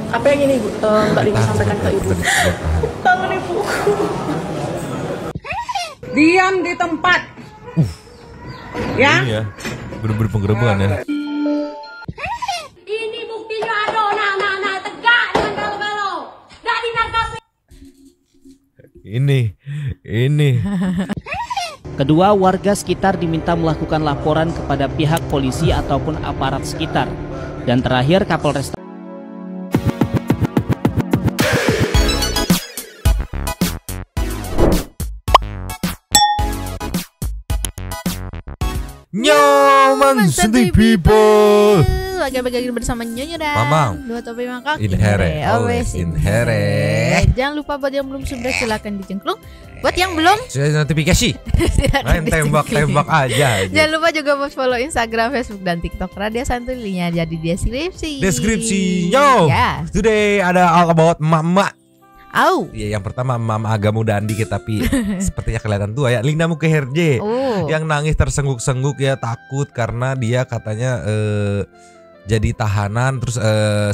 Apa yang ini Bu, Mbak Lina sampaikan ke Ibu? Tangan Ibu. Diam di tempat. Ya? Ini ya, bener-bener penggerebekan ya. Ini buktinya ada anak-anak tegak dengan kalau-kalau. Gak dinarkapi. Ini. Kedua warga sekitar diminta melakukan laporan kepada pihak polisi ataupun aparat sekitar. Dan terakhir Kapolres Nyaman City People. Bagi-bagi bersama Nyonya dan Mamang. Dua topi mangkok. Inhere, always inhere. Jangan lupa buat yang belum sudah silakan dicengklung. Buat yang belum Saya notifikasi. Main tembak-tembak aja. jangan lupa juga buat follow Instagram, Facebook dan TikTok Radio Santulinya jadi di deskripsi. Yo. Ya. Today ada all about emak-emak. Au. Ya, yang pertama mama agak mudaan dikit tapi sepertinya kelihatan tua ya. Lina Mukherjee yang nangis tersengguk-sengguk ya, takut karena dia katanya jadi tahanan, terus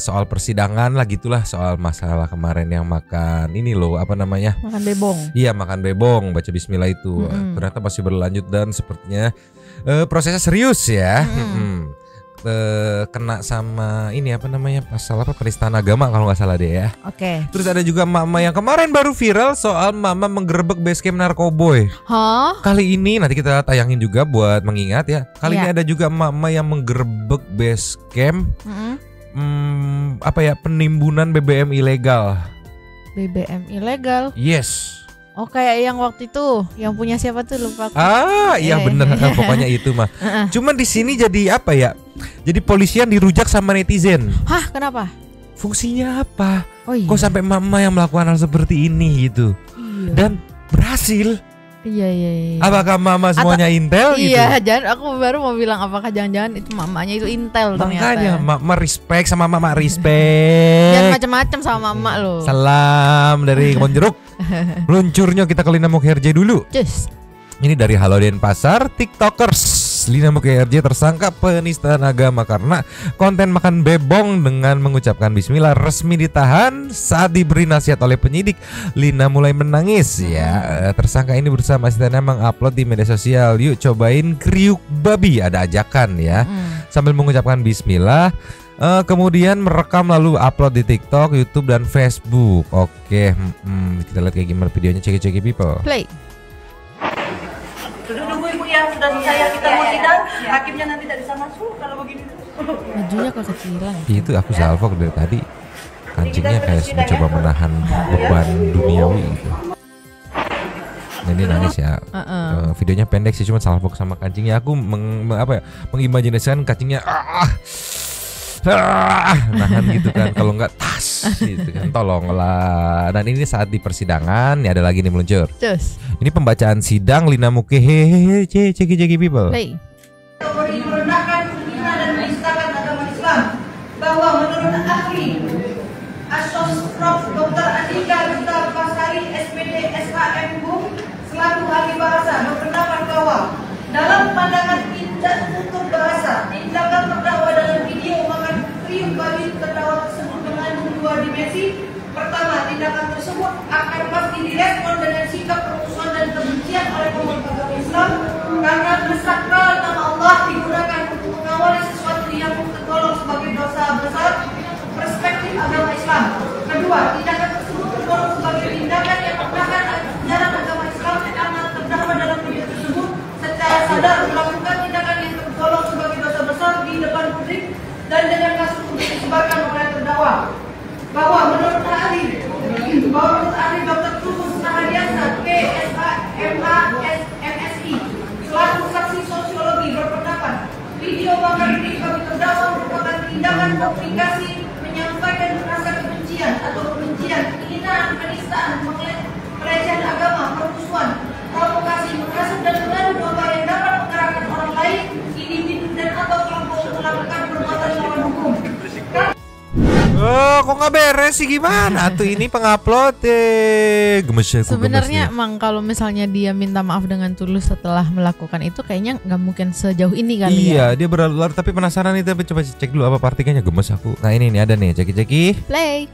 soal persidangan lah gitulah, soal masalah kemarin yang makan ini loh, apa namanya? Makan bebong. Iya, makan bebong, baca bismillah itu. Ternyata masih berlanjut dan sepertinya prosesnya serius ya. Kena sama ini apa namanya, pasal apa, penistaan agama kalau nggak salah deh ya. Oke. Terus ada juga mama yang kemarin baru viral soal mama menggerebek basecamp narkoboy. Hah? Kali ini nanti kita tayangin juga buat mengingat ya. Kali ini Ya. ada juga mama yang menggerebek basecamp apa ya, penimbunan BBM ilegal. BBM ilegal. Yes. Oh, kayak yang waktu itu yang punya siapa tuh, lupa aku. Iya bener pokoknya itu mah. Cuman di sini jadi apa ya? Jadi polisian dirujak sama netizen. Hah, kenapa? Fungsinya apa? Oh iya. Kok sampai mama yang melakukan hal seperti ini gitu? Iya. Dan berhasil. Iya. Apakah mama semuanya intel gitu? Iya, jangan, aku baru mau bilang apakah jangan-jangan itu mamanya itu intel ternyata. Makanya mama respect sama mama respect. Jangan macam-macam sama mama lo. Salam dari Kebon Jeruk. Luncurnya kita ke Lina Mukherjee dulu. Cus. Ini dari Halo Denpasar, TikTokers. Lina Mukherjee tersangka penistaan agama karena konten makan bebong dengan mengucapkan bismillah, resmi ditahan saat diberi nasihat oleh penyidik. Lina mulai menangis ya. Tersangka ini bersama asistennya mengupload di media sosial, yuk cobain kriuk babi, ada ajakan ya. Sambil mengucapkan bismillah. Kemudian merekam lalu upload di TikTok, YouTube dan Facebook. Oke, kita lihat kayak gimana videonya. Ceki people. Play. Tunggu Ibu ya, sudah selesai ya, kita mau sidang. Hakimnya nanti tidak bisa masuk kalau begini terus. Majunya kekecilan. Itu aku salvo dari tadi. Kancingnya kayak mencoba menahan beban duniawi gitu. Nah, ini nangis ya. Videonya pendek sih, cuma salvo sama kancingnya. Aku mengimajinasikan kancingnya nahan gitu kan, kalau enggak tas gitu kan, tolonglah. Dan ini saat di persidangan ya, ada lagi nih meluncur. Cus. Ini pembacaan sidang Lina Mukherjee, ceki people. Play. Merendahkan, menghina dan menistakan agama Islam, bahwa menurut ahli Asos Prof. Dr. Andika Gita Pasari SPD SHM Bum selaku ahli bahasa berpendapat bahwa dalam pandangan tindak tutur bahasa, tindakan terdakwa dalam video makan kriuk babi terdakwa tersebut mengandung dua dimensi. Pertama, tindakan tersebut akan pasti direspon dengan sikap permusuhan dan kebencian oleh pemeluk agama Islam karena mensakral nama Allah digunakan untuk mengawali sesuatu yang tergolong sebagai dosa besar perspektif agama Islam. Kedua, tindakan tersebut tergolong sebagai tindakan yang merupakan ajaran agama Islam karena terdakwa dalam video tersebut secara sadar melakukan tindakan yang tergolong sebagai dosa besar di depan publik dan dengan kasus untuk disebarkan oleh terdakwa. Bahwa menurut ahli Dr. Trubus Rahadiansa PSMASMSI selaku saksi sosiologi berpendapat video makan kriuk babi terdakwa merupakan tindakan komunikasi menyampaikan rasa kebencian atau kebencian, penghinaan, penistaan, pelecehan agama, permusuhan, provokasi, menghasut dan mengadu domba yang dapat mengarahkan orang lain, individu dan atau kelompok untuk melakukan perbuatan melawan hukum. Oh, kok nggak beres sih gimana? Tuh ini pengupload gemes aku. Sebenarnya emang kalau misalnya dia minta maaf dengan tulus setelah melakukan itu kayaknya nggak mungkin sejauh ini kali Iya, ya. dia berlalu tapi penasaran itu, tapi coba cek dulu apa partikelnya gemes aku. Nah ini nih ada nih, ceki. Play.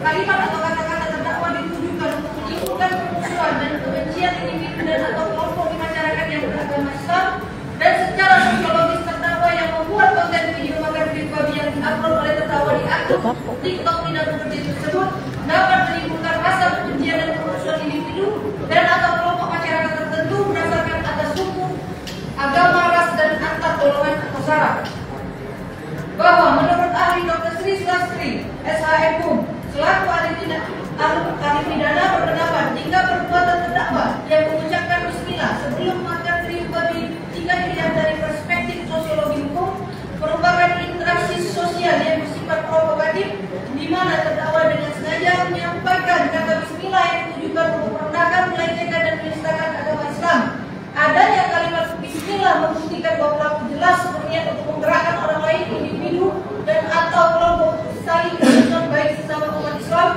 Kalimat atau kata-kata terdakwa ditujukan untuk menimbulkan permusuhan dan kebencian individu dan atau kelompok di masyarakat yang beragama Islam, dan secara sosiologis terdakwa yang membuat konten video makan babi yang diupload oleh terdakwa di akun TikTok tidak bekerja tersebut dapat menimbulkan rasa kebencian dan permusuhan individu dan atau kelompok masyarakat tertentu berdasarkan atas suku, agama, ras, dan antar golongan atau sara. Bahwa menurut ahli Dr. Sri Sulastri, SHM selaku ahli pidana berpendapat jika perbuatan terdakwa yang mengucapkan bismillah sebelum makan kriuk babi jika dilihat dari perspektif sosiologi hukum merupakan interaksi sosial yang bersifat provokatif di mana terdakwa dengan sengaja menyampaikan kata bismillah yang ditujukan untuk merendahkan, melecehkan dan menistakan agama Islam. Adanya kalimat bismillah membuktikan bahwa pelaku jelas berniat untuk menggerakkan orang lain, individu dan atau kelompok saling bersenang baik sesama umat Islam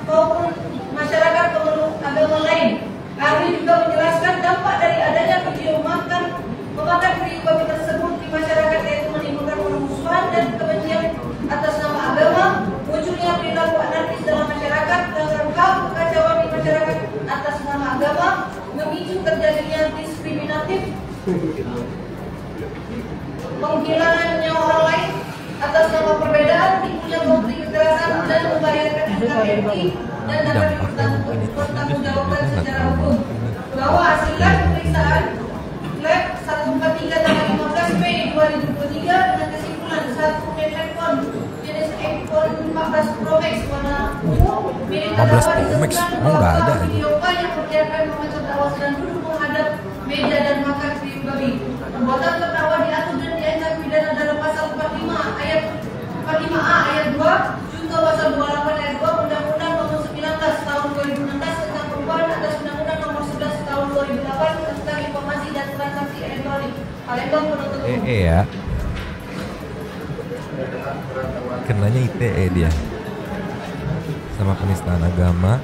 maupun masyarakat pemeluk agama lain. Ahli juga menjelaskan dampak dari adanya video memakan kriuk babi tersebut di masyarakat, yaitu menimbulkan permusuhan dan kebencian atas nama agama, munculnya perilaku anarkis dalam masyarakat, pelanggaran HAM, kekacauan di masyarakat atas nama agama, memicu terjadinya diskriminatif, penghilangan nyawa orang lain atas nama perbedaan, timbulnya konflik kekerasan dan membahayakan NKRI dan dapat dipertanggungjawabkan secara hukum. Bahwa hasil pemeriksaan lab 143 tanggal 15 Mei 2023 dengan kesimpulan 1 unit handphone jenis iPhone 14 Pro Max warna ungu milik terdakwa disebutkan bahwa pelaku video yang memperlihatkan bahwa terdakwa sedang duduk menghadap meja dan makan kriuk babi. Perbuatan terdakwa diatur dan diancam pidana dalam pasal 45A ayat 2 junto pasal 28 ayat 2 Undang-Undang Nomor 19 Tahun 2016 tentang perubahan atas Undang-Undang Nomor 11 Tahun 2008 tentang informasi dan transaksi elektronik. Palembang penuntut umum. Ya. Kenanya ITE dia. Sama penistaan agama.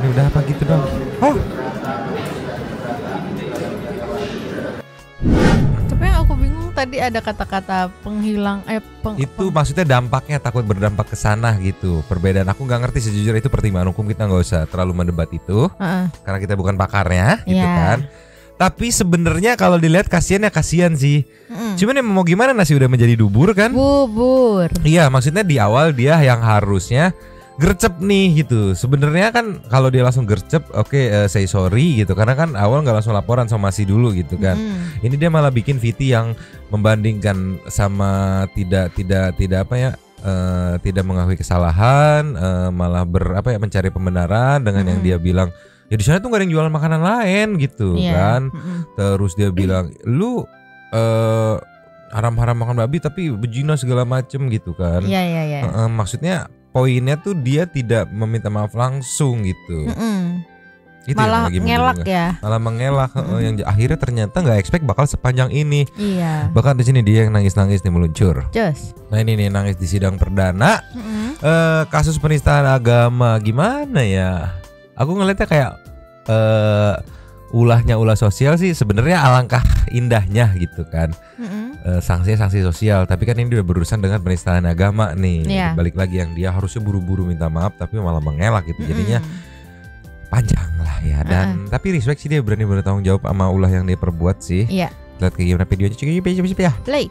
Ini udah apa gitu dong? Oh. Tapi yang aku bingung tadi ada kata-kata itu maksudnya dampaknya, takut berdampak ke sana gitu. Perbedaan aku nggak ngerti sejujurnya, itu pertimbangan hukum, kita nggak usah terlalu mendebat itu karena kita bukan pakarnya gitu kan. Tapi sebenarnya kalau dilihat kasihan sih. Cuman mau gimana, nasi udah menjadi dubur kan? Bubur. Iya, maksudnya di awal dia yang harusnya gercep nih gitu. Sebenarnya kan kalau dia langsung gercep, oke, say sorry gitu. Karena kan awal nggak langsung laporan somasi dulu gitu kan. Ini dia malah bikin VT yang membandingkan sama tidak mengakui kesalahan, malah mencari pembenaran dengan yang dia bilang ya di sana tuh gak ada yang jualan makanan lain gitu kan. Terus dia bilang lu haram-haram makan babi tapi berzina segala macem gitu kan. Maksudnya poinnya tuh dia tidak meminta maaf langsung gitu. Itu malah ngelak ya. Malah mengelak, yang akhirnya ternyata nggak expect bakal sepanjang ini. Iya. Bahkan di sini dia yang nangis-nangis nih meluncur. Just. Nah ini nih nangis di sidang perdana. Kasus penistaan agama gimana ya? Aku ngeliatnya kayak ulah sosial sih sebenarnya alangkah indahnya gitu kan. Sanksi sosial, tapi kan ini udah berurusan dengan penistaan agama nih. Balik lagi yang dia harusnya buru-buru minta maaf tapi malah mengelak gitu. Jadinya panjang lah ya. Dan tapi respect sih, dia berani bertanggung jawab sama ulah yang dia perbuat sih. Iya. Lihat kayak gimana videonya, coba ya. Play.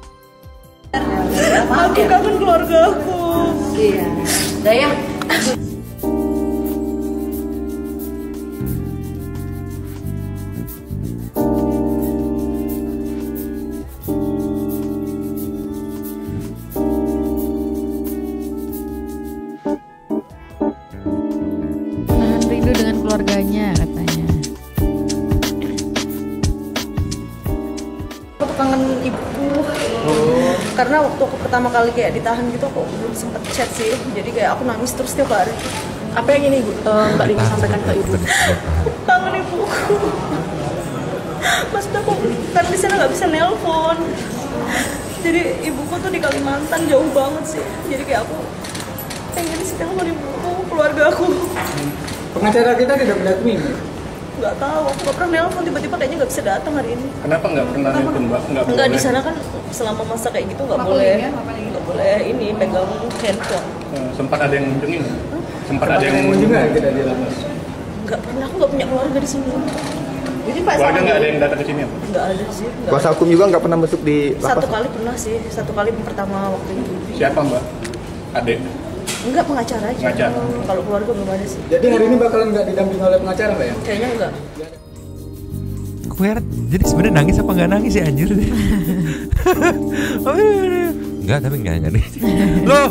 Aku kangen keluarga aku. Iya. Daya. Rindu dengan keluarganya katanya. Aku tuh kangen ibu. Karena waktu aku pertama kali kayak ditahan gitu aku belum sempet chat sih. Jadi kayak aku nangis terus tiap hari. Apa yang ini Mbak Lina sampaikan ke ibu? Aku kangen ibuku. Maksudnya aku karena di sana nggak bisa nelpon. Jadi ibuku tuh di Kalimantan, jauh banget sih. Jadi kayak aku pengen sih telepon ibuku, keluarga aku. Pengacara kita tidak berdatang. Nggak tahu, aku nggak pernah nelpon, tiba-tiba kayaknya nggak bisa datang hari ini. Kenapa nggak pernah nelpon, Mbak? Nggak, di sana kan selama masa kayak gitu nggak boleh ini pegang handphone. Sempat ada yang ngunjungin? Sempat ada yang juga kita di lapas. Nggak pernah, aku nggak punya keluarga di sini. Jadi Pak, keluarga nggak ada yang datang ke sini apa? Nggak ada sih. Kuasa hukum juga nggak pernah masuk di lapas? Satu kali pernah sih, satu kali pertama waktu itu. Siapa Mbak? Adek? Enggak, pengacara aja. Pengacara. Kalau keluarga belum ada sih. Jadi hari ini bakalan nggak didampingi oleh pengacara Mbak ya? Kayaknya enggak. Aku heran, jadi sebenarnya nangis apa nggak nangis sih anjir? Enggak, tapi nggak nangis. Loh.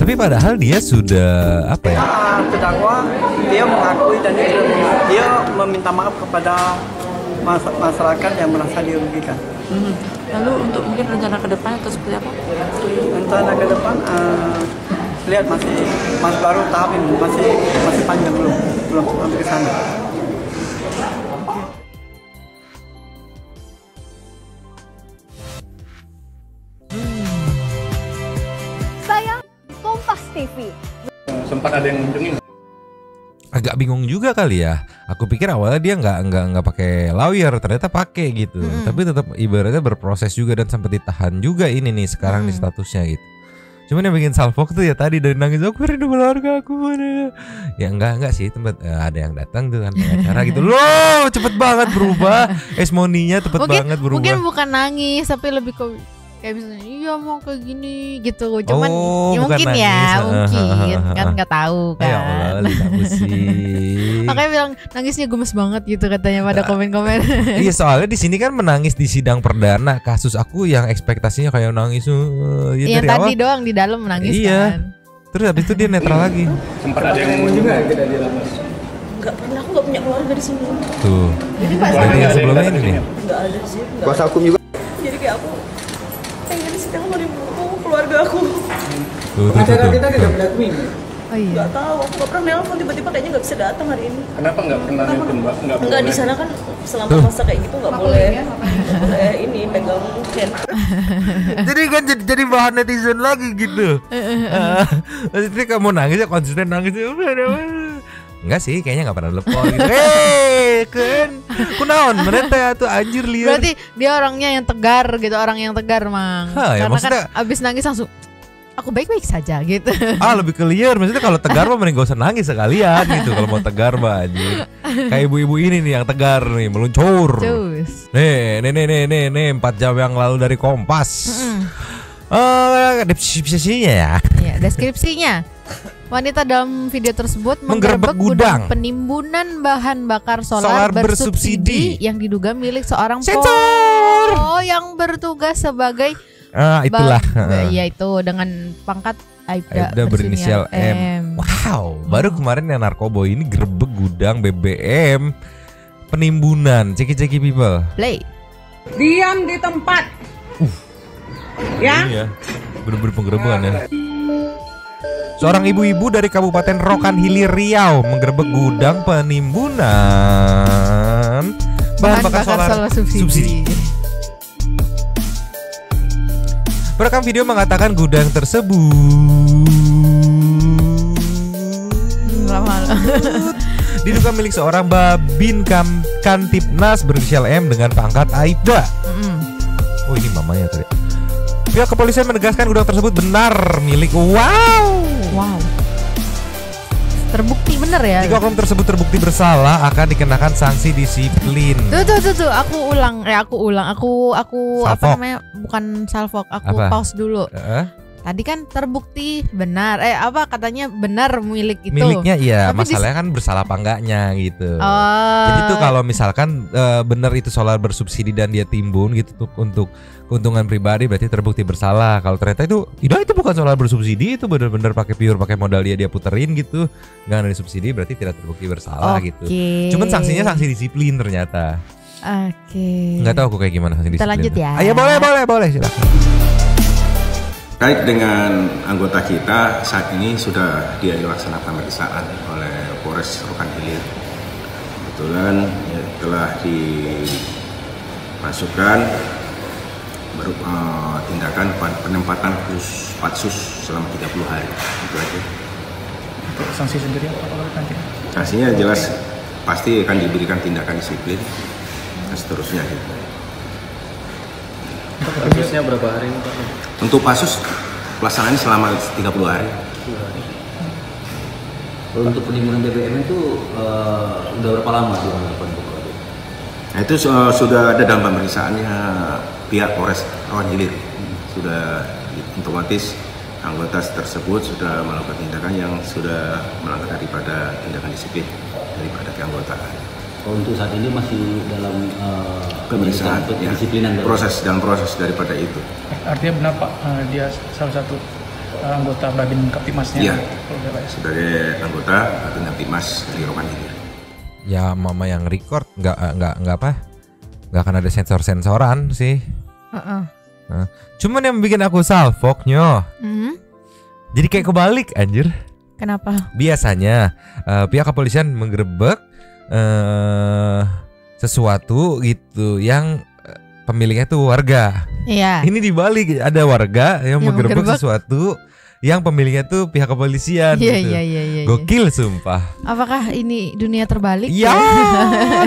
Tapi padahal dia sudah apa ya? Terdakwa dia mengakui dan dia meminta maaf kepada masyarakat yang merasa dirugikan. Lalu untuk mungkin rencana ke depan atau seperti apa? Rencana ke depan lihat masih baru tahap ini masih panjang belum sampai ke sana. Saya Kompas TV. Sempat ada yang ngunjungin? Agak bingung juga kali ya. Aku pikir awalnya dia nggak pakai lawyer, ternyata pakai gitu. Tapi tetap ibaratnya berproses juga dan sampai ditahan juga ini nih sekarang di statusnya gitu. Cuman yang bikin salfok tuh ya tadi dari nangis, aku rindu keluarga aku mana. Ya enggak sih, tempat ada yang datang tuh kan pengacara gitu. Loh, cepet banget berubah. Esmoninya cepet banget berubah. Mungkin bukan nangis, tapi lebih ke kayak misalnya iya mau kayak gini gitu. Cuman ya mungkin nangis. Ya mungkin kan nggak tahu kan. Ya Allah, Lina pusing. Makanya bilang nangisnya gemes banget gitu katanya pada komen-komen. Iya, soalnya di sini kan menangis di sidang perdana. Kasus aku yang ekspektasinya kayak nangis ya dari tadi awal doang di dalam menangis kan. Terus habis itu dia netral lagi. Sempat ada yang juga kita di lapas. Nggak pernah, aku nggak punya keluarga di sini. Tuh. Jadi Pak, berarti yang sebelumnya ini nih. Nggak ada sih. Kuasa hukum juga. Jadi kayak aku pengen sih telepon ibuku, keluarga aku. Pengacara kita tidak berdatang. Oh iya. Nggak tahu, aku nggak pernah nelpon, tiba-tiba kayaknya nggak bisa datang hari ini. Kenapa nggak pernah nelpon, Mbak? Nggak, di sana kan selama masa kayak gitu nggak boleh ini pegang handphone. Jadi kan jadi bahan netizen lagi gitu. Jadi kamu nangis ya konsisten nangis. Enggak sih, kayaknya nggak pernah telepon gitu. Kan kunaon mereka tuh anjir liar. Berarti dia orangnya yang tegar gitu, orang yang tegar Mang. Ya, karena maksudnya, kan abis nangis langsung aku baik-baik saja gitu. Lebih ke liar. Maksudnya kalau tegar mah mending gak usah nangis sekalian gitu. Kalau mau tegar mah anjir. Kayak ibu-ibu ini nih yang tegar nih, meluncur. Cus. Nih 4 jam yang lalu dari Kompas. Deskripsinya ya. Ya, deskripsinya. Wanita dalam video tersebut menggerebek gudang penimbunan bahan bakar solar bersubsidi yang diduga milik seorang yang bertugas sebagai itulah. Yaitu dengan pangkat Aibda berinisial M. Wow, baru kemarin yang narkoba ini gerebek gudang BBM penimbunan. Ceki people. Play. Diam di tempat. Ya. Iya. Bener-bener penggerebekan ya. Seorang ibu-ibu dari Kabupaten Rokan Hilir Riau menggerebek gudang penimbunan bahan bakar solar subsidi. Perekam video mengatakan gudang tersebut diduga milik seorang Babin Kantipnas berinisial M dengan pangkat Aibda. Oh, ini mamanya tadi. Pihak kepolisian menegaskan gudang tersebut benar milik Wow. Terbukti bener ya. 3 oknum tersebut terbukti bersalah akan dikenakan sanksi disiplin. Tuh. Aku ulang. Aku Salfok. apa namanya? Bukan salfok. Aku pause dulu. Tadi kan terbukti benar. Katanya benar milik itu. Miliknya iya, tapi masalahnya kan bersalah apa enggaknya gitu. Oh. Jadi tuh kalau misalkan benar itu solar bersubsidi dan dia timbun gitu untuk keuntungan pribadi berarti terbukti bersalah. Kalau ternyata itu bukan solar bersubsidi, itu benar-benar pakai modal dia puterin gitu, nggak ada subsidi, berarti tidak terbukti bersalah gitu. Cuman sanksinya sanksi disiplin ternyata. Nggak tahu aku kayak gimana sanksi disiplin. Kita lanjut ya. Ayo boleh silakan. Terkait dengan anggota kita saat ini sudah dilaksanakan pemeriksaan oleh Polres Rokan Hilir kebetulan ya, telah dimasukkan tindakan penempatan khusus Patsus selama 30 hari. Itu aja. Untuk sanksi sendiri apa kalau nanti? Sanksinya jelas pasti akan diberikan tindakan disiplin dan seterusnya. Untuk Patsusnya berapa hari ini Pak? Untuk Patsus pelaksanaannya selama 30 hari. Untuk penimbunan BBM itu udah berapa lama dilakukan? Nah itu sudah ada dalam pemeriksaannya pihak Polres Rawan Hilir. Sudah otomatis anggota tersebut sudah melakukan tindakan yang sudah melanggar daripada tindakan disiplin daripada keanggotaan. Oh, untuk saat ini masih dalam pemeriksaan ya, disiplinan dalam proses daripada itu. Artinya benar Pak, dia salah satu anggota Babin Kaptipmasnya. Iya, sebagai anggota Babin Kaptipmas dari Rawan Hilir. Ya mama yang record nggak akan ada sensor-sensoran sih. Nah, cuman yang bikin aku salfoknya, jadi kayak kebalik anjir. Kenapa? Biasanya pihak kepolisian menggerebek sesuatu gitu yang pemiliknya tuh warga. Iya. Ini dibalik, ada warga yang menggerebek sesuatu yang pemiliknya tuh pihak kepolisian. Iya. Gokil sumpah. Apakah ini dunia terbalik? Ya,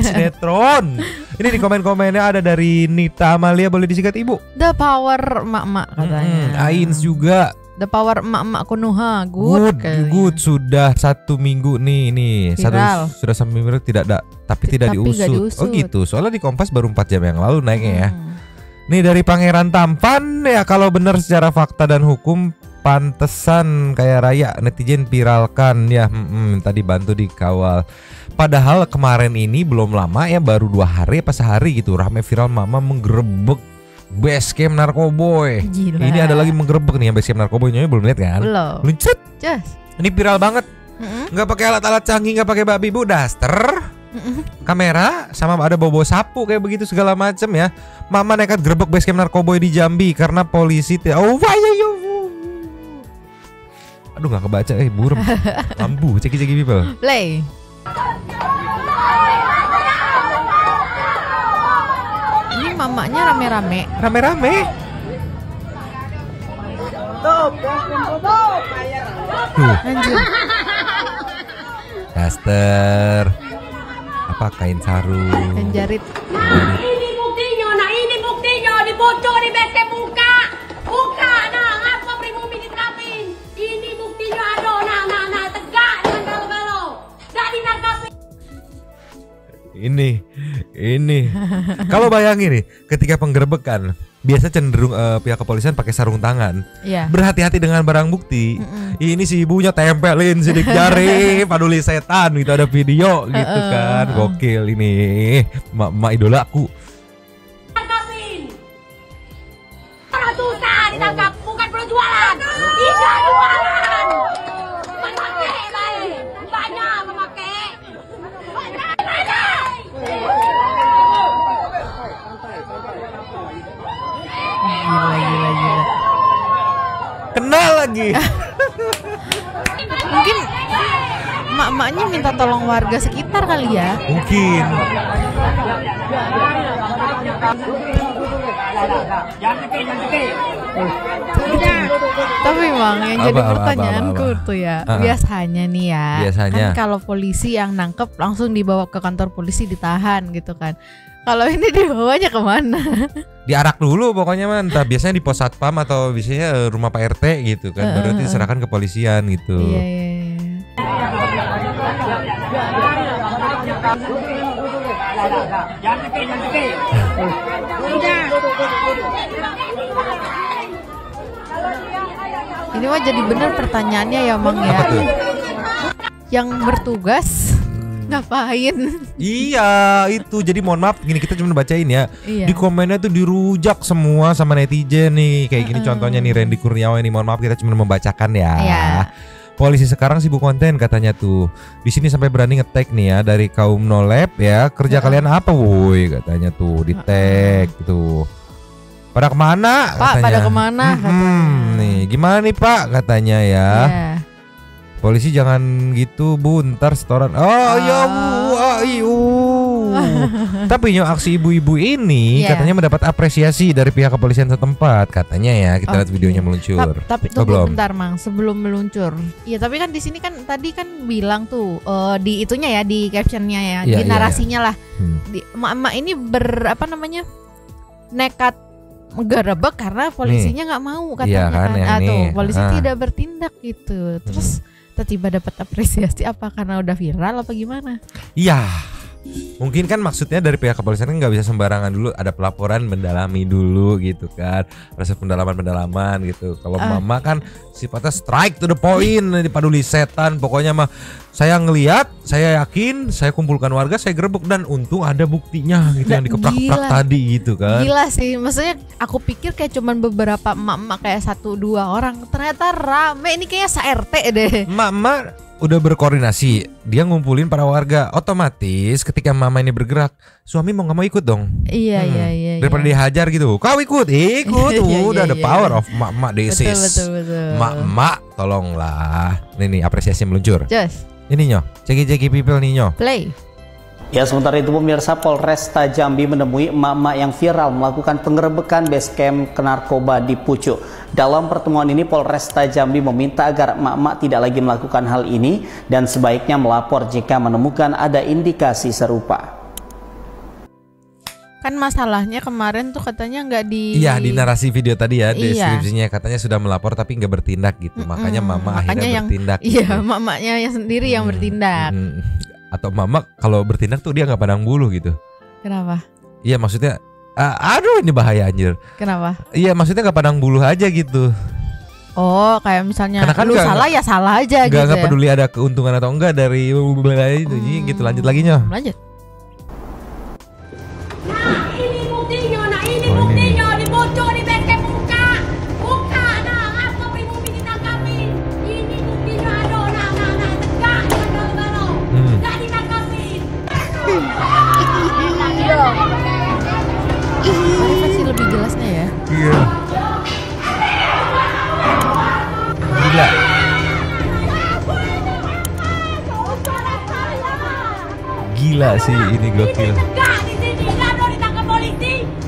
sinetron. Ini di komen-komennya ada dari Nita Amalia, boleh disikat ibu. The power emak-emak katanya. Ains juga. The power emak-emak Konoha. Good. Sudah 1 minggu nih. Sudah 1 minggu tapi tidak diusut. Oh gitu. Soalnya di Kompas baru 4 jam yang lalu naiknya ya. Nih dari Pangeran Tampan ya, kalau benar secara fakta dan hukum pantesan kayak raya netizen viralkan ya, minta dibantu dikawal. Padahal kemarin ini belum lama ya, baru 2 hari apa sehari gitu, rame viral mama menggerebek base camp narkoboy. Gila. Ini ada lagi menggerebek nih yang base camp narkoboy, belum lihat kan? Belum. Lucut. Just. Ini viral banget. Nggak pakai alat-alat canggih, nggak pakai babi bu, daster. Kamera sama ada bobo sapu kayak begitu segala macem ya. Mama nekat gerebek base camp narkoboy di Jambi karena polisi aduh nggak kebaca burem. Lampu ceki people. Play. Ini mamanya rame-rame. Anjir. Daster. Apa kain sarung? Kain jarit. Ini buktinya, dibocor di BC buka. Nah, apa pribumi diterapin? Ini buktinya, aduh, nah, tegak dengan galau-galau. Gak dinangkapin. Ini. Kalau bayangin nih, ketika penggerebekan, biasa cenderung pihak kepolisian pakai sarung tangan. Iya. Berhati-hati dengan barang bukti. Ini si ibunya tempelin sidik jari, paduli setan gitu, ada video gitu kan. Gokil ini. Mak idola aku. Susah ditangkap, bukan perlu jualan. Tidak jualan. Memakai baik. Banyak memakai. Gila. Kena lagi. Mungkin emak-emaknya minta tolong warga sekitar kali ya. Mungkin. Tapi memang yang jadi pertanyaanku tuh ya, biasanya nih ya, kan kalau polisi yang nangkep langsung dibawa ke kantor polisi ditahan gitu kan. Kalau ini dibawanya kemana? Diarak dulu pokoknya mah, entah biasanya di pos satpam atau biasanya rumah Pak RT gitu kan, baru diserahkan ke polisian gitu. Iya. Ini mah jadi bener pertanyaannya ya Mang ya. Yang bertugas ngapain? Iya itu, jadi mohon maaf gini, kita cuma bacain ya. Iya. Di komennya tuh dirujak semua sama netizen nih. Kayak gini contohnya nih, Randy Kurniawan ini, mohon maaf kita cuma membacakan ya. Iya. Polisi sekarang sibuk konten katanya tuh. Di sini sampai berani nge-tag nih ya dari kaum nolep ya. Kerja kalian apa woi katanya tuh, di tag gitu. Pada kemana? Pak, katanya. pada kemana? Nih gimana nih Pak katanya ya. Yeah. Polisi jangan gitu bu, ntar setoran. Oh iya bu, Tapi aksi ibu-ibu ini katanya mendapat apresiasi dari pihak kepolisian setempat katanya ya. Kita lihat videonya meluncur. Tapi tunggu bentar Mang, sebelum meluncur. Iya, tapi kan di sini kan tadi kan bilang tuh di itunya ya, di captionnya ya, di narasinya lah. Emak-emak ini nekat menggerebek karena polisinya nggak mau katanya tuh polisi tidak bertindak gitu. Terus tiba-tiba dapat apresiasi apa karena udah viral apa gimana? Iya. Mungkin kan maksudnya dari pihak kepolisian kan nggak bisa sembarangan dulu, ada pelaporan mendalami dulu gitu kan, proses pendalaman gitu. Kalau mama kan sifatnya strike to the point, dipaduli setan, pokoknya mah saya ngelihat, saya yakin, saya kumpulkan warga, saya gerebek dan untung ada buktinya gitu yang dikeprak-keprak tadi gitu kan. Gila sih, maksudnya aku pikir kayak cuman beberapa emak-emak kayak 1-2 orang, ternyata rame, ini kayaknya se-RT deh. Emak-emak udah berkoordinasi, dia ngumpulin para warga. Otomatis ketika mama ini bergerak, suami mau nggak mau ikut dong. Iya. Daripada dihajar gitu, kau ikut. Udah ada power of mak-mak desis. Betul. Mak-mak, tolonglah. Nih apresiasi meluncur. Just. Ini nyo, ceki people nih nyo. Play. Ya, sementara itu pemirsa, Polresta Jambi menemui emak-emak yang viral melakukan penggerebekan basecamp narkoba di Pucuk. Dalam pertemuan ini Polresta Jambi meminta agar emak-emak tidak lagi melakukan hal ini dan sebaiknya melapor jika menemukan ada indikasi serupa. Kan masalahnya kemarin tuh katanya nggak di... Iya, di narasi video tadi ya, deskripsinya katanya sudah melapor tapi nggak bertindak gitu. Makanya mama akhirnya bertindak. Iya, mamanya yang sendiri yang bertindak. Atau mama kalau bertindak tuh dia nggak pandang bulu gitu. Kenapa? Iya, maksudnya aduh ini bahaya anjir. Kenapa? Iya, maksudnya nggak pandang bulu aja gitu. Oh, kayak misalnya kan lu salah ya salah aja gitu. Nggak peduli ada keuntungan atau enggak dari itu gitu. Lanjut lagi nyo. Lanjut. Ini buktinya, dibocor di basecamp buka. Apa primo militar kami? Ini buktinya, aduh, tegak dengan balo-balo. Nggak ditangkapin. Ini versi lebih jelasnya ya. Iya. Gila. Gila sih ini gokil.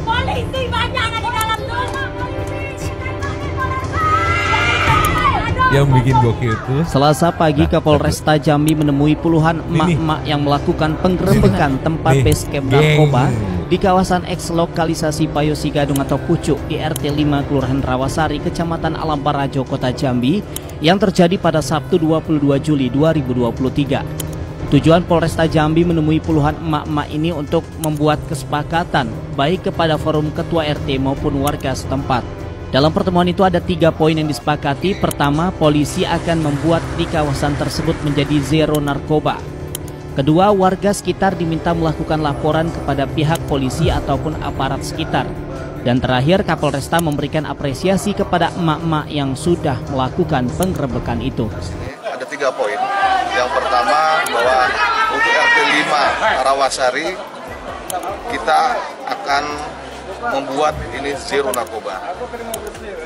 Polisi banyak di dalam tuh. Yang bikin gokil itu Selasa pagi Kapolresta Jambi menemui puluhan emak-emak yang melakukan penggerebekan tempat basecamp narkoba di kawasan eks lokalisasi Payosi Gadung atau Pucuk di RT 5 Kelurahan Rawasari, Kecamatan Alam Parajo, Kota Jambi yang terjadi pada Sabtu 22 Juli 2023. Tujuan Polresta Jambi menemui puluhan emak-emak ini untuk membuat kesepakatan baik kepada forum ketua RT maupun warga setempat. Dalam pertemuan itu ada 3 poin yang disepakati. Pertama, polisi akan membuat di kawasan tersebut menjadi zero narkoba. Kedua, warga sekitar diminta melakukan laporan kepada pihak polisi ataupun aparat sekitar. Dan terakhir, Kapolresta memberikan apresiasi kepada emak-emak yang sudah melakukan penggerebekan itu. Ada 3 poin. Yang pertama bahwa untuk RT 5 Rawasari kita akan membuat ini zero narkoba.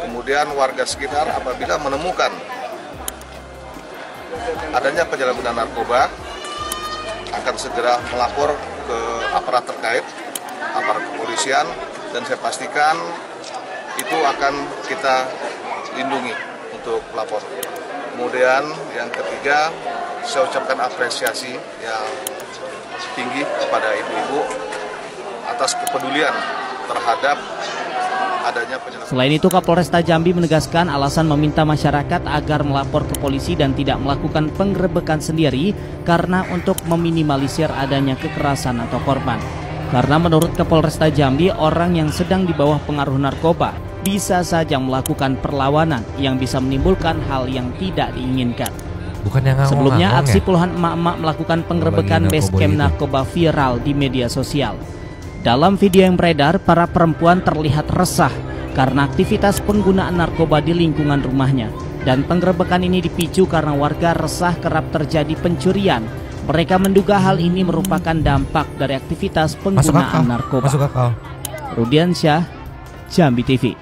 Kemudian warga sekitar apabila menemukan adanya penyalahgunaan narkoba akan segera melapor ke aparat terkait, aparat kepolisian, dan saya pastikan itu akan kita lindungi untuk pelapor. Kemudian yang ketiga, saya ucapkan apresiasi yang tinggi kepada ibu-ibu atas kepedulian terhadap adanya penyalahgunaan. Selain itu, Kapolresta Jambi menegaskan alasan meminta masyarakat agar melapor ke polisi dan tidak melakukan penggerebekan sendiri karena untuk meminimalisir adanya kekerasan atau korban. Karena menurut Kapolresta Jambi, orang yang sedang di bawah pengaruh narkoba bisa saja melakukan perlawanan yang bisa menimbulkan hal yang tidak diinginkan. Sebelumnya, aksi puluhan emak-emak melakukan penggerebekan basecamp narkoba viral di media sosial. Dalam video yang beredar, para perempuan terlihat resah karena aktivitas penggunaan narkoba di lingkungan rumahnya. Dan penggerebekan ini dipicu karena warga resah kerap terjadi pencurian. Mereka menduga hal ini merupakan dampak dari aktivitas penggunaan narkoba. Rudiansyah, Jambi TV.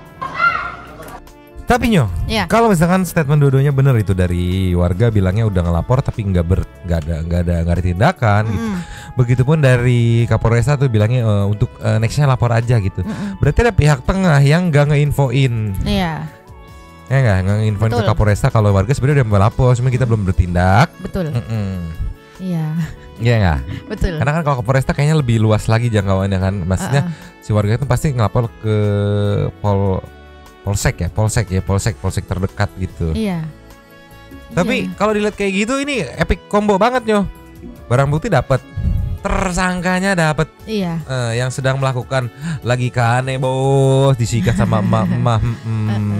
Tapi kalau misalkan statement dua-duanya benar itu dari warga bilangnya udah ngelapor tapi nggak ada tindakan gitu. Begitupun dari Kapolresta tuh bilangnya untuk nextnya lapor aja gitu. Berarti ada pihak tengah yang nggak ngeinfoin. Iya. Ya nggak ngeinfoin ke Kapolresta kalau warga sebenarnya udah melapor, cuma kita belum bertindak. Betul. Iya. Iya nggak? Betul. Karena kan kalau Kapolresta kayaknya lebih luas lagi jangkauannya kan. Maksudnya si warga itu pasti ngelapor ke polsek terdekat gitu. Iya. Tapi kalau dilihat kayak gitu ini epic combo banget Barang bukti dapat, tersangkanya dapat. Iya. Yang sedang melakukan lagi kane bos disikat sama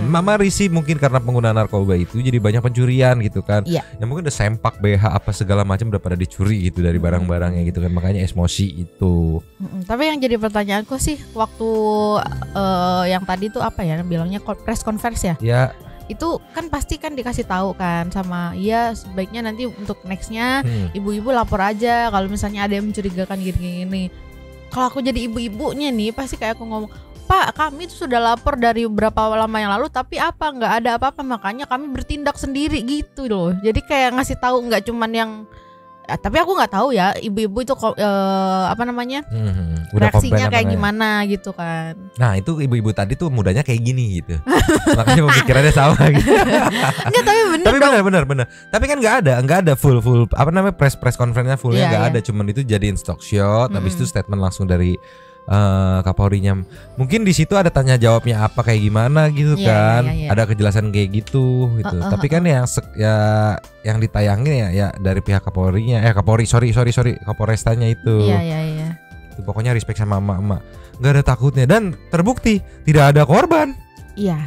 mama risih mungkin karena penggunaan narkoba itu jadi banyak pencurian gitu kan. Iya. Ya mungkin udah sempak BH apa segala macam udah pada dicuri gitu dari barang-barangnya gitu kan, makanya emosi itu. Tapi yang jadi pertanyaanku sih waktu yang tadi tuh apa ya bilangnya press conference ya? Ya. Itu kan pasti kan dikasih tahu kan sama sebaiknya nanti untuk nextnya ibu-ibu lapor aja kalau misalnya ada yang mencurigakan gini-gini. Kalau aku jadi ibu-ibunya nih pasti kayak aku ngomong, Pak kami itu sudah lapor dari berapa lama yang lalu tapi nggak ada apa-apa, makanya kami bertindak sendiri gitu loh. Jadi kayak ngasih tahu nggak cuman yang tapi aku nggak tahu ya ibu-ibu itu reaksinya kayak gimana gitu kan. Nah itu ibu-ibu tadi tuh mudanya kayak gini gitu. Makanya pemikirannya sama gitu. Enggak, tapi bener. Tapi kan nggak ada full press conference-nya fullnya nggak ada, cuman itu jadiin stock shot. Habis itu statement langsung dari Kapolrinya. Mungkin di situ ada tanya jawabnya apa kayak gimana gitu kan. Ada kejelasan kayak gitu. Tapi kan yang ditayangin ya dari pihak Kapolrinya Kapolrestanya itu. Iya. Itu pokoknya respect sama emak-emak. Nggak ada takutnya dan terbukti tidak ada korban. Iya.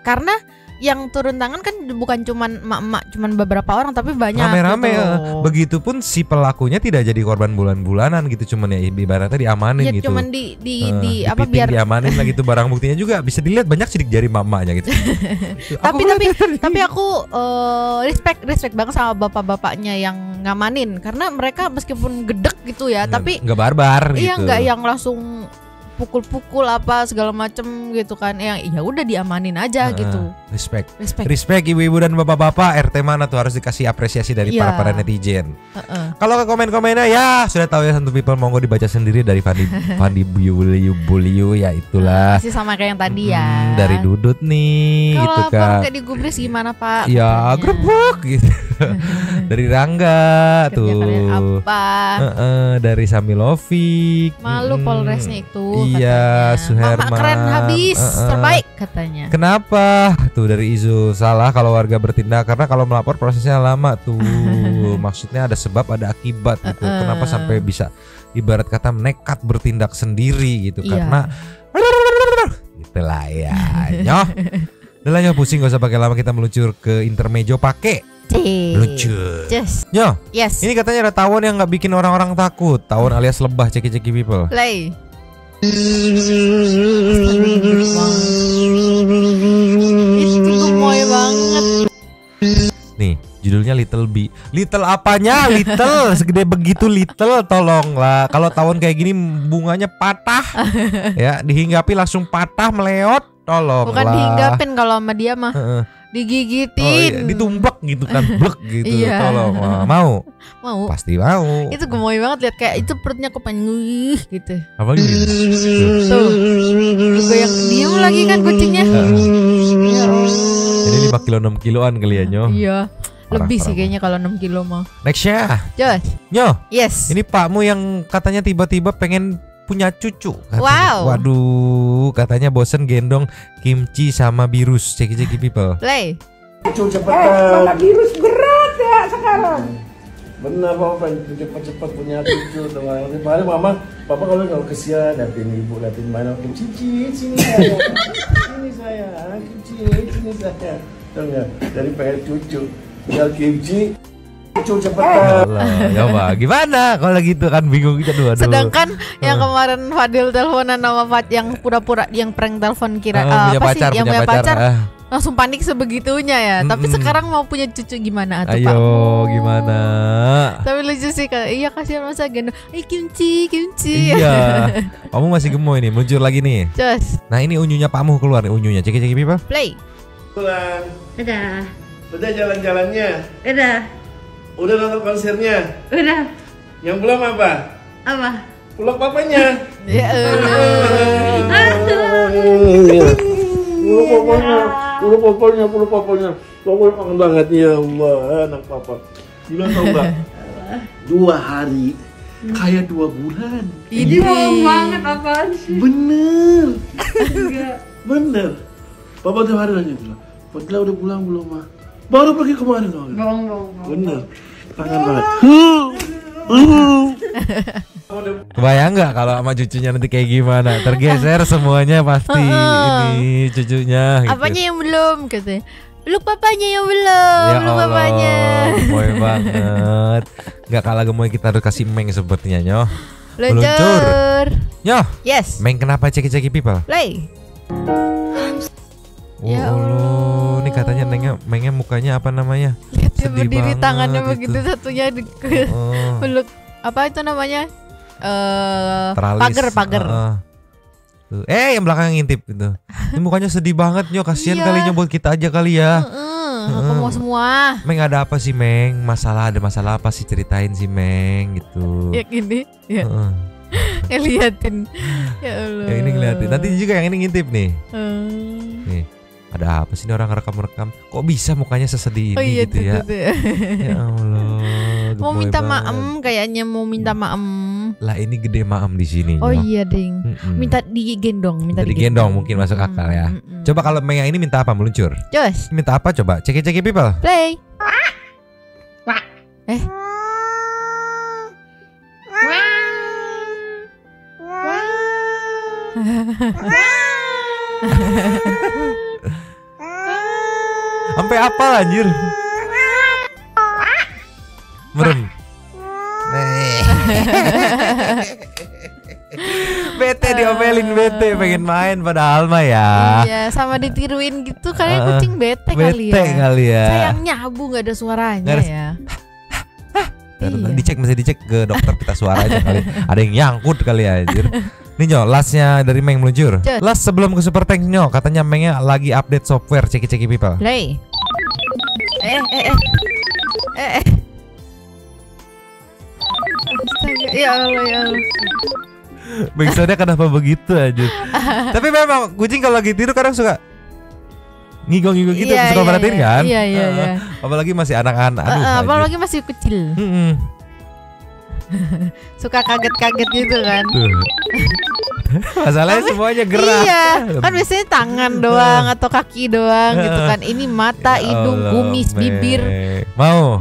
Karena yang turun tangan kan bukan cuman emak-emak, cuman beberapa orang tapi banyak rame-rame gitu. Begitupun si pelakunya tidak jadi korban bulan-bulanan gitu, cuman ya ibaratnya diamanin gitu. Cuman biar diamanin lah gitu, barang buktinya juga bisa dilihat banyak sidik jari mamanya gitu. tapi aku respect banget sama bapak-bapaknya yang ngamanin karena mereka meskipun gedek gitu ya, tapi nggak barbar gitu. Iya, nggak yang langsung pukul-pukul apa segala macem gitu kan, yang ya udah diamanin aja gitu. Respect ibu-ibu dan bapak-bapak. RT mana tuh harus dikasih apresiasi dari para netizen. Kalau ke komen-komennya ya sudah tahu ya, Santu People, monggo dibaca sendiri dari Fandi Buliu ya itulah. Masih sama kayak yang tadi ya. Dari Dudut nih gitu kan. Kalau kayak digubris gimana Pak? Ya grebek gitu. Dari Rangga tuh. Apa? Dari Samilovic. Malu Polresnya itu. Iya, Suherman. Mama keren habis, terbaik katanya. Kenapa? Tuh dari Izu, salah kalau warga bertindak karena kalau melapor prosesnya lama tuh. Maksudnya ada sebab ada akibat gitu. Kenapa sampai bisa ibarat kata nekat bertindak sendiri gitu? Karena itulah ya. Udah lah pusing, gak usah pakai lama, kita meluncur ke intermejo pakai lucu. Yes. Ini katanya ada tawon yang nggak bikin orang-orang takut. Tawon alias lebah, ceki-ceki people. Play. Itu gemoy banget. Nih judulnya Little Bee. Little apanya? Little segede begitu little, tolonglah. Kalau tawon kayak gini bunganya patah ya, dihinggapi langsung patah meleot, tolonglah. Bukan dihinggapin kalau sama dia mah. Digigitin, ditumpak gitu kan, blek gitu. Tolong, mau? Pasti mau. Itu gemoy banget, lihat kayak itu perutnya kepengen gitu. Apa gitu? Tuh, yang diem lagi kan kucingnya. Jadi 5 kilo 6 kiloan kali ya Nyo. Iya. Lebih sih kayaknya kalau 6 kilo mah. Next ya. Nyo. Yes. Ini pakmu yang katanya tiba-tiba pengen punya cucu katanya. Wow. Waduh, katanya bosen gendong kimchi sama virus. Ceki-ceki people. Play. Cucu cepetan. Malah virus berat ya sekarang. Benar, Papa pengen cepat-cepat punya cucu. Kemarin Papa kalau kesian liatin ibu, liatin mana kimchi, sini saya. Sini saya, kimchi, sini saya. Tahu enggak? Dari pengen cucu, tinggal kimchi. Cepetan. Ya Pak, gimana kalau gitu kan bingung kita dua. Sedangkan yang kemarin Fadil teleponan sama yang pura-pura yang prank telepon kira yang punya pacar langsung panik sebegitunya ya. Tapi sekarang mau punya cucu gimana tuh Pak? Ayo gimana? Tapi lucu sih, iya kasihan masa gendong. Kimchi. Iya. Kamu masih gemoy nih, muncul lagi nih. Just. Nah ini unyunya Pakmu keluar nih, unyunya. Ceki-ceki people. Play. Pulang. Udah. Udah jalan-jalannya. Udah. Udah nonton konsernya. Udah. Yang belum apa? Apa? Peluk papanya. Ya Peluk papanya. Pokoknya kangen banget ya Allah, anak papa. Gila tau nggak? 2 hari kayak 2 bulan. Ini bohong banget apaan sih? Bener. Bener. Papa tiap hari nanya bilang, Fadila udah pulang belum mah? Baru pergi kemarin dong. Bohong. Bener. Kangen banget. Kebayang nggak kalau sama cucunya nanti kayak gimana? Tergeser semuanya pasti ini cucunya. Gitu. Apanya yang belum katanya? Peluk papanya yang belum. Ya peluk papanya. Gemoy banget. Nggak kalah gemoy kita harus kasih Meng sepertinya nyoh. Meluncur. Nyoh. Yes. Meng kenapa ceki-ceki people? Play. Ya Allah, ini katanya Mengnya mukanya apa namanya? Lihat dia Sedih berdiri banget tangannya itu. begitu satunya di peluk apa itu namanya? Teralis. Pagar. Tuh. Yang belakang ngintip itu. Ini mukanya sedih banget nyo, kasihan kali nyo buat kita aja kali ya. Aku mau semua. Meng ada apa sih Meng? Ada masalah apa sih, ceritain sih Meng gitu. Ya gini. Ya. Liatin. Ya Allah. Yang ini ngeliatin. Nanti juga yang ini ngintip nih. Nih. Ada apa sih ini orang rekam-rekam? Kok bisa mukanya sesedih ini gitu ya? Ya Allah. Mau minta maem kayaknya mau minta maem. Lah ini gede maem di sini. Oh iya ding. Minta digendong, minta digendong mungkin masuk akal ya. Coba kalau Meng yang ini minta apa, meluncur? Jos. Minta apa coba? Ceki-ceki people. Play. Sampai apa anjir? Merem. Bete diomelin, bete pengen main padahal mah ya. Iya, sama ditiruin gitu kayaknya kucing bete kali ya. Bete kali ya. Sayang nyabu nggak ada suaranya ya. Dicek, mesti dicek ke dokter pita suara aja kali. Ada yang nyangkut kali ya anjir. Nih Nyo, lastnya dari Meng meluncur. Last sebelum ke Super Tank Nyo, katanya Mengnya lagi update software, ceki-ceki people. Play. Astaga, ya Allah. Backsoundnya kenapa begitu aja. Tapi memang kucing kalau lagi tidur kadang suka ngigong-ngigong gitu, suka perhatiin kan? Iya. Apalagi masih anak-anak. Apalagi masih kecil. Suka kaget-kaget gitu kan. Masalahnya semuanya gerak. Iya, kan biasanya tangan doang atau kaki doang gitu kan. Ini mata, hidung, kumis, bibir. Mau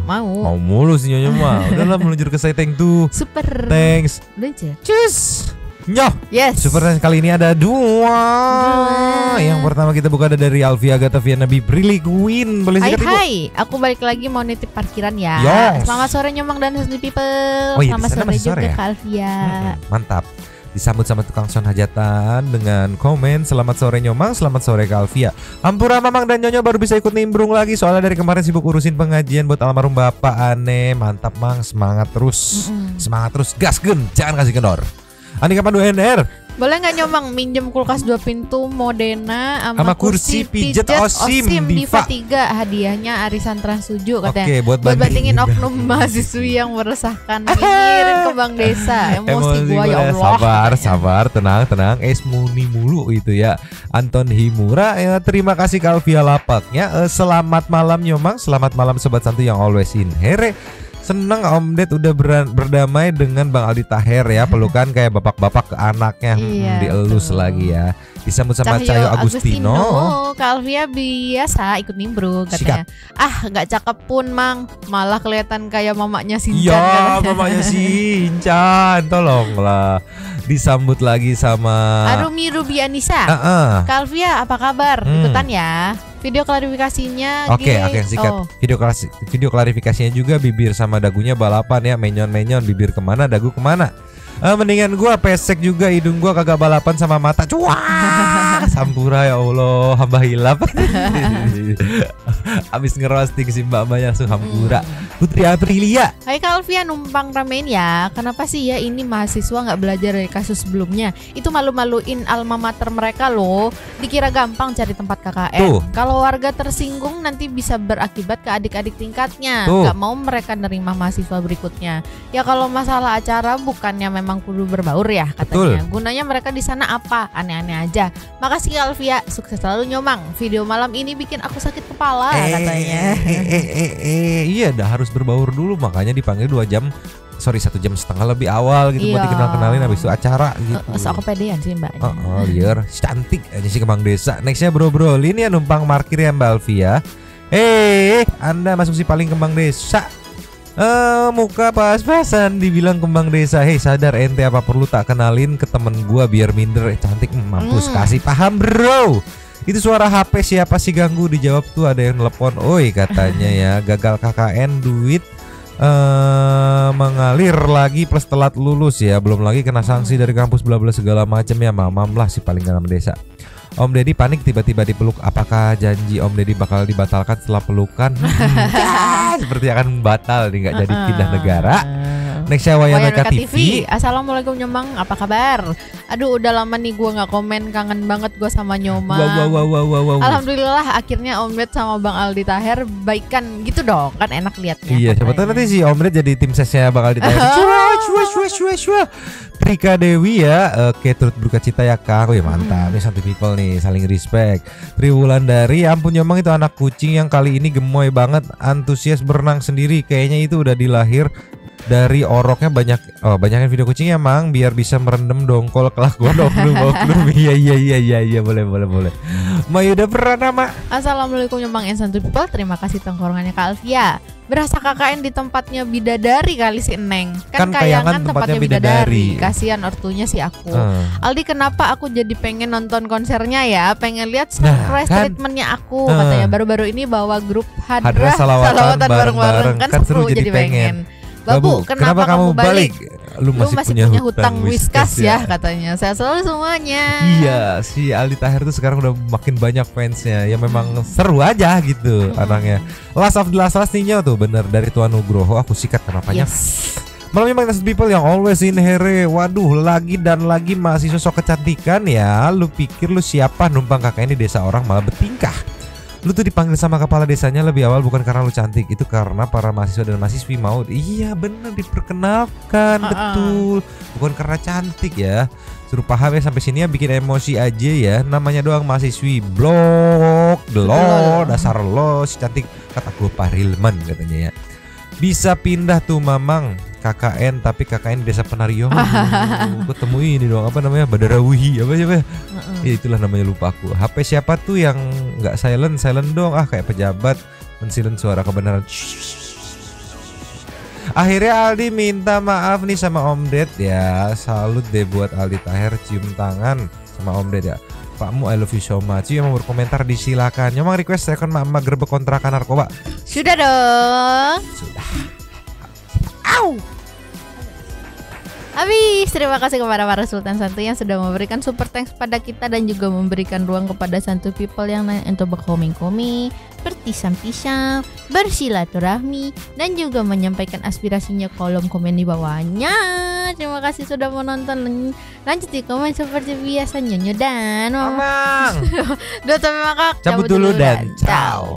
mulu sih Nyonya mah. Udahlah meluncur ke Tank tuh. Super. Thanks. Meluncur. Cus. Nyoh. Yes. Super Tank kali ini ada 2. Yang pertama kita buka ada dari Alfia Agatha Viana Brili Queen. Boleh sikat Ibu? Hai, aku balik lagi mau nitip parkiran ya. Yes. Selamat sore Nyomang dan Husni People. Oh, iya, selamat sore juga ya? ke Alfia. Mantap. Disambut sama tukang son hajatan dengan komen selamat sore Nyomang, selamat sore ke Alfia. Ampura Mamang dan Nyonya baru bisa ikut nimbrung lagi soalnya dari kemarin sibuk urusin pengajian buat almarhum Bapak Ane. Mantap Mang, semangat terus. Semangat terus, gaskeun, jangan kasih kendor. Andika Pandu NR. Boleh nggak Nyomang minjem kulkas 2 pintu Modena sama kursi pijet Osim Diva 3, hadiahnya arisan Trans 7 katanya. Oke, buat bandingin oknum mahasiswi yang meresahkan. Ngirim ke Bank Desa. Emosi gua ya Allah. Sabar, tenang. Muni mulu itu ya. Anton Himura, ya, terima kasih Kalvia Lapaknya. Selamat malam Nyomang, selamat malam sobat santu yang always in here. Seneng Om Ded udah berdamai dengan Bang Aldi Taher ya. Pelukan kayak bapak-bapak ke anaknya. Dielus lagi ya. Disambut sama Cahyo Agustino. Kalvia biasa ikut nimbrung katanya. Nggak cakep pun Mang, malah kelihatan kayak mamanya Sinchan. Iya, mamanya Sinchan. Tolonglah. Disambut lagi sama Arumi Ruby Anissa. Kalvia apa kabar? Ikutan ya. Video klarifikasinya. Oke, sikat. Video klarifikasinya juga bibir sama dagunya balapan ya. Menyon bibir kemana, dagu kemana. Mendingan gua pesek juga hidung gua kagak balapan sama mata. Cuah. Sampura ya Allah, hamba hilap. Abis ngerosting si mbak-mbaknya langsung hampura. Putri Aprilia. Hai Kak Alvia, numpang ramein ya. Kenapa sih ya ini mahasiswa nggak belajar dari kasus sebelumnya? Itu malu-maluin alma mater mereka loh. Dikira gampang cari tempat KKN. Kalau warga tersinggung nanti bisa berakibat ke adik-adik tingkatnya. Nggak mau mereka nerima mahasiswa berikutnya. Ya kalau masalah acara bukannya memang kudu berbaur ya katanya. Gunanya mereka di sana apa? Aneh-aneh aja. Makasih Kak Alvia, sukses selalu Nyomang. Video malam ini bikin aku sakit kepala katanya. Iya, dah harus berbaur dulu, makanya dipanggil 1 jam setengah lebih awal gitu buat dikenal-kenalin habis itu acara gitu. Sok kepedean sih mbak. Liar, cantik aja sih Kembang Desa. Nextnya bro, ini ya numpang parkir ya Mbak Alvia. Anda masuk si paling Kembang Desa. Muka pas-pasan dibilang Kembang Desa. Sadar ente apa perlu tak kenalin ke temen gua biar minder. Cantik mampus kasih paham bro. Itu suara HP siapa sih ganggu? Dijawab tuh ada yang telepon. Oi katanya ya, gagal KKN duit mengalir lagi plus telat lulus ya. Belum lagi kena sanksi dari kampus bla bla segala macam ya. Mamam lah si paling Kembang Desa. Om Deddy panik tiba-tiba dipeluk. Apakah janji Om Deddy bakal dibatalkan setelah pelukan? Seperti akan batal nih, nggak jadi pindah negara. Nextnya Wayaneka TV. Assalamualaikum Nyomang, apa kabar? Aduh udah lama nih gue nggak komen, kangen banget gue sama Nyomang. Alhamdulillah akhirnya Om Ded sama Bang Aldi Taher baikan gitu dong, kan enak liatnya. Iya, siapa tahu nanti si Om Ded jadi tim sesnya Bang Aldi Taher. Trika Dewi ya, oke turut berduka cita ya Kak. Ya mantap, nih satu people nih saling respect. Triwulandari, ampun Nyomang itu anak kucing yang kali ini gemoy banget, antusias berenang sendiri. Kayaknya itu udah dilahir dari oroknya banyakin video kucing ya Mang biar bisa merendam dongkol kelakuan oknum. Iya boleh. Mayuda Pranama. Assalamualaikum Nyomang and Santu People. Terima kasih tongkrongannya Kak Alvia. Berasa KKN di tempatnya bidadari kali si Eneng. Kan kayangan tempatnya bidadari. Kasihan ortunya si aku. Aldi kenapa aku jadi pengen nonton konsernya ya? Pengen lihat surprise treatmentnya aku. Katanya baru-baru ini bawa grup Hadrah salawatan bareng-bareng. Kan seru jadi pengen. Babu, kenapa kamu balik? Lu masih punya hutang Whiskas ya katanya. Saya selalu semuanya. Iya, si Aldi Taher tuh sekarang udah makin banyak fansnya. Ya memang seru aja gitu anaknya. Last of the last nih tuh bener dari Tuan Nugroho. Aku sikat kenapanya. Malam ini Magnetic People yang always in here. Waduh, lagi dan lagi masih sosok kecantikan ya. Lu pikir lu siapa numpang KKN di desa orang malah bertingkah. Lu tuh dipanggil sama kepala desanya lebih awal bukan karena lu cantik, itu karena para mahasiswa dan mahasiswi mau. Iya bener diperkenalkan, betul. Bukan karena cantik ya. Suruh paham ya sampai sini ya, bikin emosi aja ya. Namanya doang mahasiswi. Blok, dasar lo si cantik, kata gue Parilman katanya ya. Bisa pindah tuh Mamang KKN, tapi KKN di Desa Penariong. Ketemu ini dong, apa namanya, Badarawihi apa ya? Ya itulah namanya, lupa aku. HP siapa tuh yang nggak silent dong, kayak pejabat men-silent suara kebenaran. Akhirnya Aldi minta maaf nih sama Om Ded ya. Salut deh buat Aldi Taher, cium tangan sama Om Ded ya. Pakmu I love you so much. Yang mau berkomentar disilakan. Nyomang request second mama gerbek kontrakan narkoba. Sudah dong. Sudah. Au. Habis, terima kasih kepada para Sultan Santuy yang sudah memberikan super thanks pada kita dan juga memberikan ruang kepada Santuy People yang lain untuk berkoming-koming, bertisam-tisam, bersilaturahmi, dan juga menyampaikan aspirasinya kolom komen di bawahnya. Terima kasih sudah menonton. Lanjut di komen seperti biasa, Nyonyo dan Mamang. Dua sampai makak. Cabut dulu dan ciao.